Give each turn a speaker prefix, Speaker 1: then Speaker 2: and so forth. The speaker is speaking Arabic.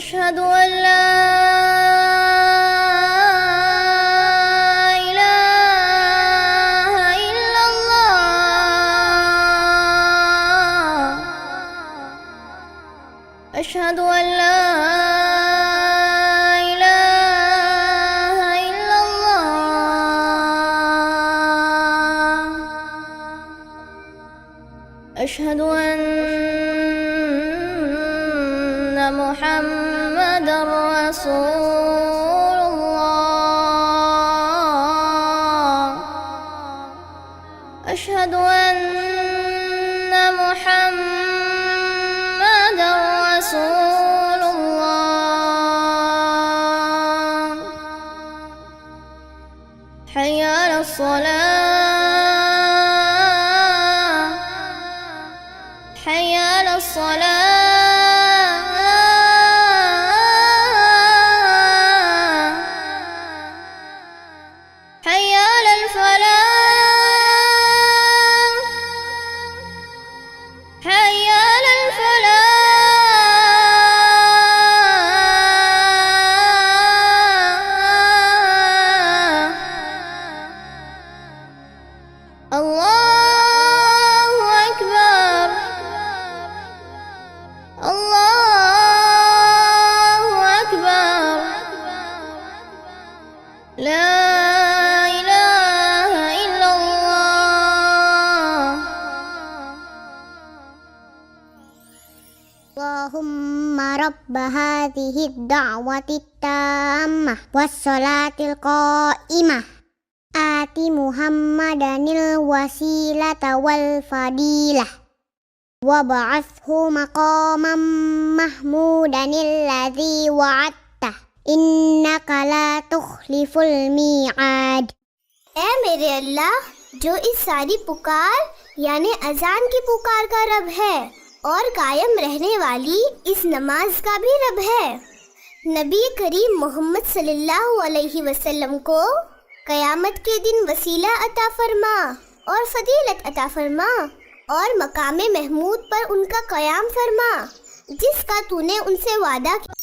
Speaker 1: أشهد أن لا إله إلا الله. أشهد أن لا إله إلا الله. أشهد أن محمد رسول الله. أشهد أن محمد رسول الله. حي على الصلاة. حي على الصلاة. حي على الفلاح. حي على الفلاح. الله أكبر. الله أكبر. لا
Speaker 2: اللهم رب هذه الدعوة التامة والصلاة القائمة آت محمدا الوسيلة والفضيلة وابعثه مقاما محمودا الذي وعدته إنك لا تخلف الميعاد.
Speaker 3: ऐ मेरे अल्लाह, जो इस सारी पुकार यानी अजान की पुकार का रब है और कायम रहने वाली इस नमाज का भी रब है, नबी करीम मोहम्मद सल्लल्लाहु अलैहि वसल्लम को क़यामत के दिन वसीला अता फरमा और फजीलत अता फरमा और मकामे महमूद पर उनका क़याम फरमा जिसका तूने उनसे वादा किया।